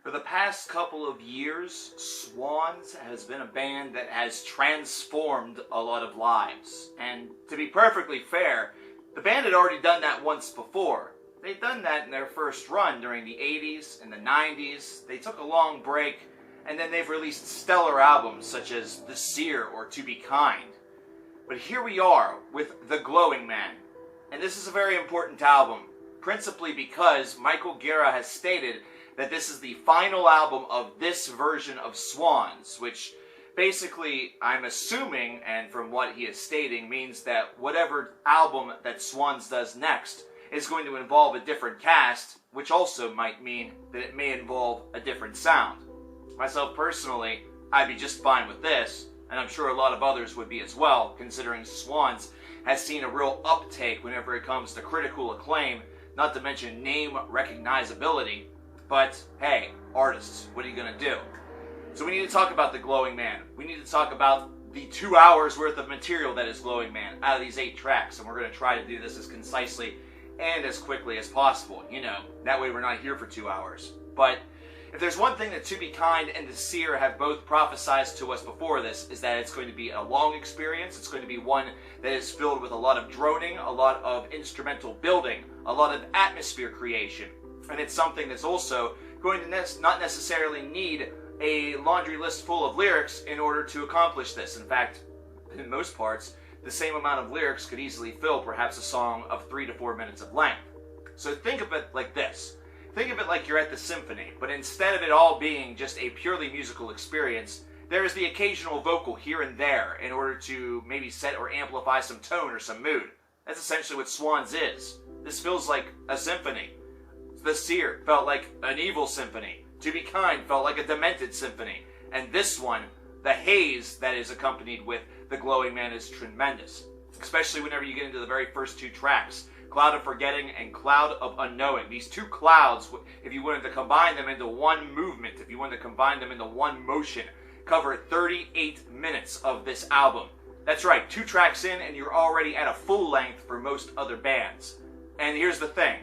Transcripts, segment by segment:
For the past couple of years, Swans has been a band that has transformed a lot of lives. And to be perfectly fair, the band had already done that once before. They'd done that in their first run during the 80s and the 90s. They took a long break, and then they've released stellar albums such as The Seer or To Be Kind. But here we are with The Glowing Man. And this is a very important album, principally because Michael Gira has stated that this is the final album of this version of Swans, which basically, I'm assuming, and from what he is stating, means that whatever album that Swans does next is going to involve a different cast, which also might mean that it may involve a different sound. Myself personally, I'd be just fine with this, and I'm sure a lot of others would be as well, considering Swans has seen a real uptake whenever it comes to critical acclaim, not to mention name recognizability. But, hey, artists, what are you going to do? So we need to talk about The Glowing Man. We need to talk about the 2 hours worth of material that is Glowing Man out of these 8 tracks. And we're going to try to do this as concisely and as quickly as possible. You know, that way we're not here for 2 hours. But if there's one thing that To Be Kind and The Seer have both prophesied to us before this, is that it's going to be a long experience. It's going to be one that is filled with a lot of droning, a lot of instrumental building, a lot of atmosphere creation. And it's something that's also going to not necessarily need a laundry list full of lyrics in order to accomplish this. In fact, in most parts, the same amount of lyrics could easily fill perhaps a song of 3 to 4 minutes of length. So think of it like this. Think of it like you're at the symphony, but instead of it all being just a purely musical experience, there is the occasional vocal here and there in order to maybe set or amplify some tone or some mood. That's essentially what Swans is. This feels like a symphony. The Seer felt like an evil symphony. To Be Kind felt like a demented symphony. And this one, the haze that is accompanied with The Glowing Man, is tremendous. Especially whenever you get into the very first 2 tracks, Cloud of Forgetting and Cloud of Unknowing. These 2 clouds, if you wanted to combine them into one movement, if you wanted to combine them into one motion, cover 38 minutes of this album. That's right, 2 tracks in and you're already at a full length for most other bands. And here's the thing.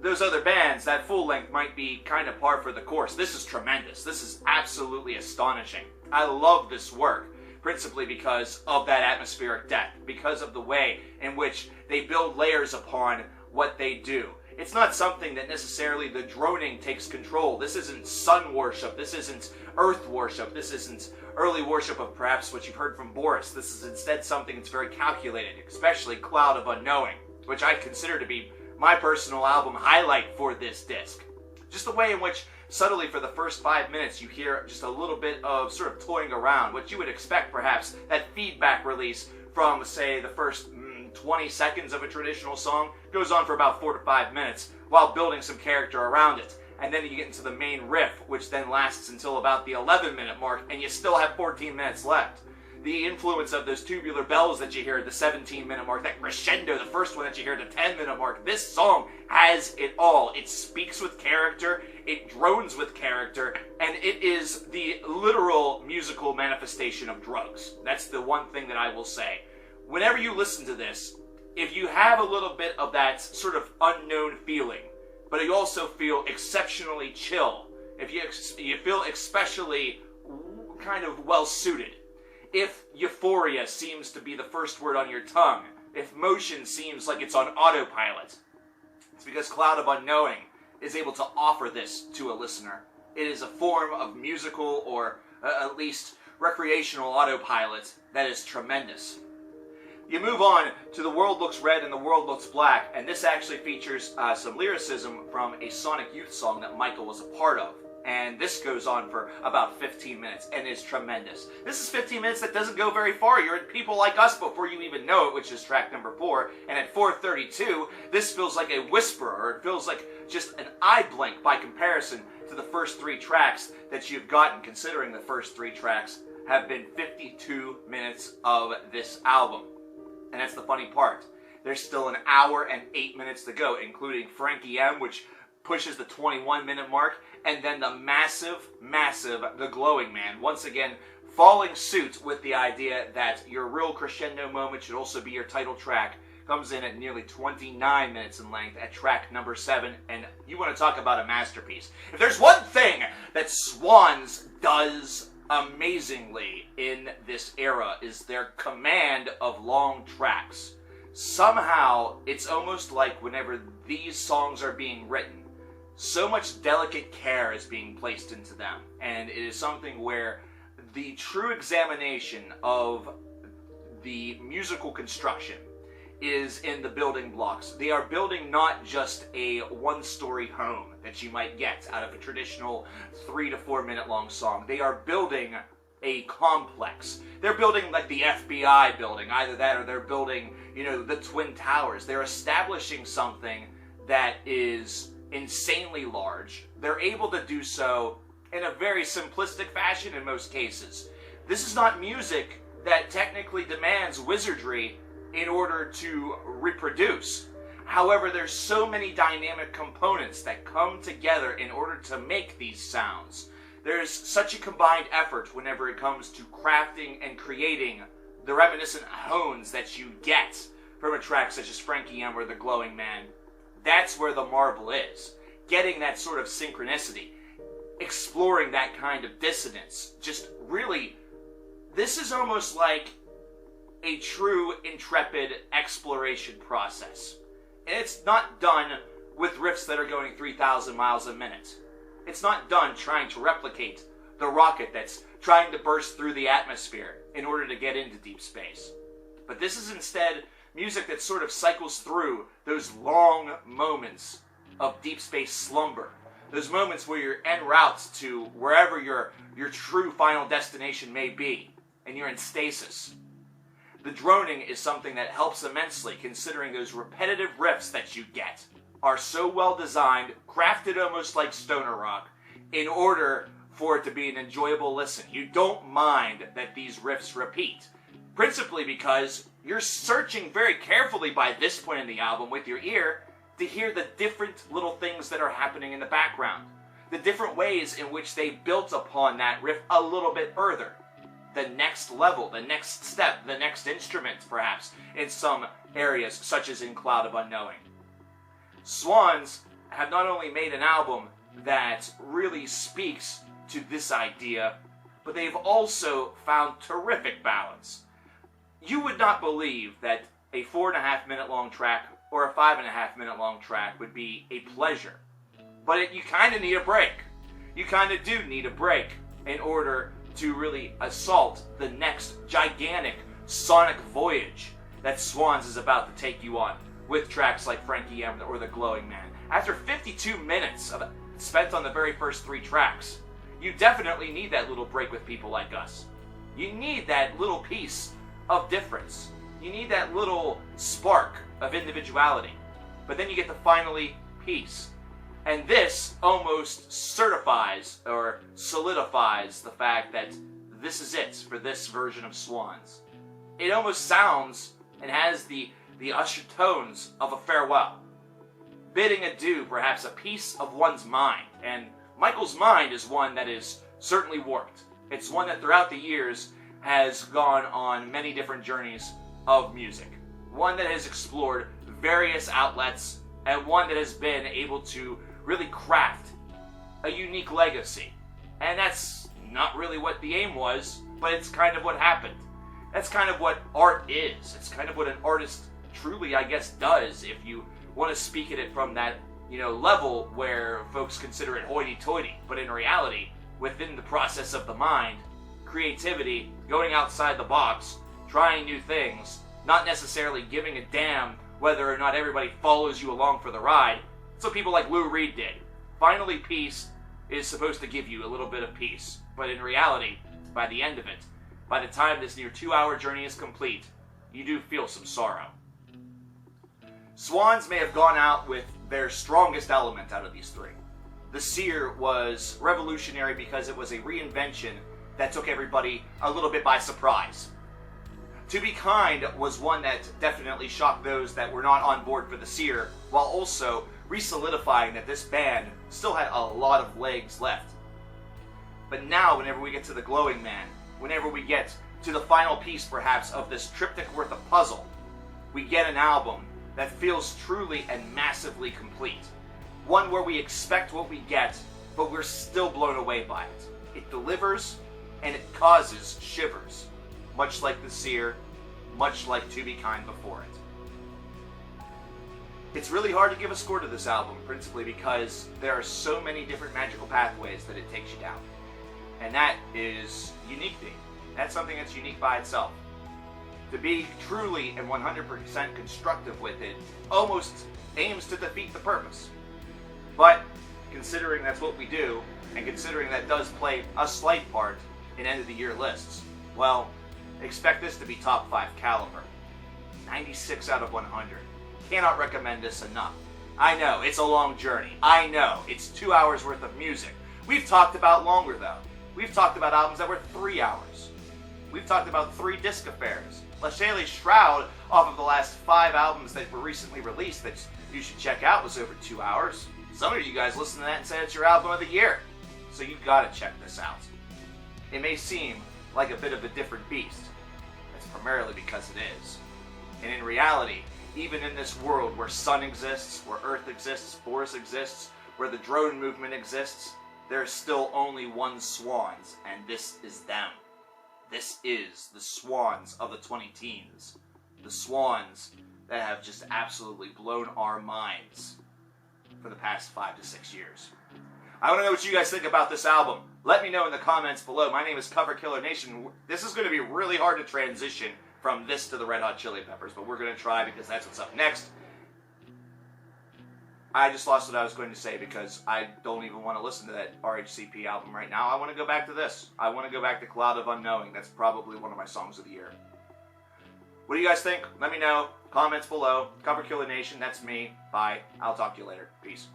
Those other bands, that full length might be kind of par for the course. This is tremendous. This is absolutely astonishing. I love this work, principally because of that atmospheric depth, because of the way in which they build layers upon what they do. It's not something that necessarily the droning takes control. This isn't sun worship. This isn't earth worship. This isn't early worship of perhaps what you've heard from Boris. This is instead something that's very calculated, especially Cloud of Unknowing, which I consider to be my personal album highlight for this disc. Just the way in which subtly for the first 5 minutes you hear just a little bit of sort of toying around, what you would expect perhaps, that feedback release from, say, the first 20 seconds of a traditional song goes on for about 4 to 5 minutes while building some character around it. And then you get into the main riff, which then lasts until about the 11-minute mark, and you still have 14 minutes left. The influence of those tubular bells that you hear at the 17-minute mark, that crescendo, the first one that you hear at the 10-minute mark, this song has it all. It speaks with character, it drones with character, and it is the literal musical manifestation of drugs. That's the one thing that I will say. Whenever you listen to this, if you have a little bit of that sort of unknown feeling, but you also feel exceptionally chill, if you feel especially kind of well-suited, if euphoria seems to be the first word on your tongue, if motion seems like it's on autopilot, it's because Cloud of Unknowing is able to offer this to a listener. It is a form of musical or at least recreational autopilot that is tremendous. You move on to The World Looks Red and The World Looks Black, and this actually features some lyricism from a Sonic Youth song that Michael was a part of. And this goes on for about 15 minutes and is tremendous. This is 15 minutes that doesn't go very far. You're at People Like Us before you even know it, which is track number 4. And at 4:32, this feels like a whisper, or it feels like just an eye blink by comparison to the first 3 tracks that you've gotten, considering the first 3 tracks have been 52 minutes of this album. And that's the funny part. There's still an hour and 8 minutes to go, including Frankie M, which pushes the 21-minute mark, and then the massive, The Glowing Man, once again following suit with the idea that your real crescendo moment should also be your title track, comes in at nearly 29 minutes in length at track number 7, and you want to talk about a masterpiece. If there's one thing that Swans does amazingly in this era is their command of long tracks. Somehow, it's almost like whenever these songs are being written, so much delicate care is being placed into them. And it is something where the true examination of the musical construction is in the building blocks. They are building not just a one-story home that you might get out of a traditional 3 to 4 minute long song. They are building a complex. They're building like the FBI building, either that or they're building, the Twin Towers. They're establishing something that is insanely large. They're able to do so in a very simplistic fashion in most cases. This is not music that technically demands wizardry in order to reproduce. However, there's so many dynamic components that come together in order to make these sounds. There's such a combined effort whenever it comes to crafting and creating the reminiscent tones that you get from a track such as Frankie M or The Glowing Man. That's where the marvel is. Getting that sort of synchronicity. Exploring that kind of dissonance. Just really, this is almost like a true intrepid exploration process. And it's not done with riffs that are going 3,000 miles a minute. It's not done trying to replicate the rocket that's trying to burst through the atmosphere in order to get into deep space. But this is instead music that sort of cycles through those long moments of deep space slumber. Those moments where you're en route to wherever your true final destination may be, and you're in stasis. The droning is something that helps immensely, considering those repetitive riffs that you get are so well designed, crafted almost like stoner rock, in order for it to be an enjoyable listen. You don't mind that these riffs repeat, principally because you're searching very carefully by this point in the album with your ear to hear the different little things that are happening in the background, the different ways in which they built upon that riff a little bit further. The next level, the next step, the next instrument, perhaps, in some areas, such as in Cloud of Unknowing. Swans have not only made an album that really speaks to this idea, but they've also found terrific balance. You would not believe that a 4.5 minute long track or a 5.5 minute long track would be a pleasure. But you kind of need a break. You kind of do need a break in order to really assault the next gigantic sonic voyage that Swans is about to take you on with tracks like Frankie M or The Glowing Man. After 52 minutes spent on the very first 3 tracks, you definitely need that little break with people like us. You need that little piece of difference. You need that little spark of individuality. But then you get to finally peace. And this almost certifies or solidifies the fact that this is it for this version of Swans. It almost sounds and has the ushered tones of a farewell, bidding adieu perhaps a piece of one's mind. And Michael's mind is one that is certainly warped. It's one that throughout the years has gone on many different journeys of music. One that has explored various outlets, and one that has been able to really craft a unique legacy. And that's not really what the aim was, but it's kind of what happened. That's kind of what art is. It's kind of what an artist truly, I guess, does, if you want to speak at it from that, level where folks consider it hoity-toity. But in reality, within the process of the mind, creativity, going outside the box, trying new things, not necessarily giving a damn whether or not everybody follows you along for the ride. That's what people like Lou Reed did. Finally, peace is supposed to give you a little bit of peace. But in reality, by the end of it, by the time this near 2-hour journey is complete, you do feel some sorrow. Swans may have gone out with their strongest element out of these 3. The Seer was revolutionary because it was a reinvention that took everybody a little bit by surprise. To Be Kind was one that definitely shocked those that were not on board for the Seer, while also re-solidifying that this band still had a lot of legs left. But now, whenever we get to The Glowing Man, whenever we get to the final piece, perhaps, of this triptych worth of puzzle, we get an album that feels truly and massively complete. One where we expect what we get, but we're still blown away by it. It delivers, and it causes shivers, much like the Seer, much like To Be Kind before it. It's really hard to give a score to this album, principally because there are so many different magical pathways that it takes you down. And that is unique to me. That's something that's unique by itself. To be truly and 100% constructive with it almost aims to defeat the purpose. But considering that's what we do, and considering that does play a slight part in end of the year lists, well, expect this to be top 5 caliber. 96 out of 100. Cannot recommend this enough. I know, it's a long journey. I know, it's 2 hours worth of music. We've talked about longer though. We've talked about albums that were 3 hours. We've talked about 3 disc affairs. Lashayle's Shroud, off of the last 5 albums that were recently released that you should check out, was over 2 hours. Some of you guys listen to that and say it's your album of the year. So you've got to check this out. It may seem like a bit of a different beast. That's primarily because it is. And in reality, even in this world where sun exists, where earth exists, forest exists, where the drone movement exists, there's still only one Swans, and this is them. This is the Swans of the 20-teens. The Swans that have just absolutely blown our minds for the past 5 to 6 years. I want to know what you guys think about this album. Let me know in the comments below. My name is coverkillernation. This is going to be really hard to transition from this to the Red Hot Chili Peppers, but we're going to try because that's what's up next. I just lost what I was going to say because I don't even want to listen to that RHCP album right now. I want to go back to this. I want to go back to Cloud of Unknowing. That's probably one of my songs of the year. What do you guys think? Let me know. Comments below. Coverkillernation, that's me. Bye. I'll talk to you later. Peace.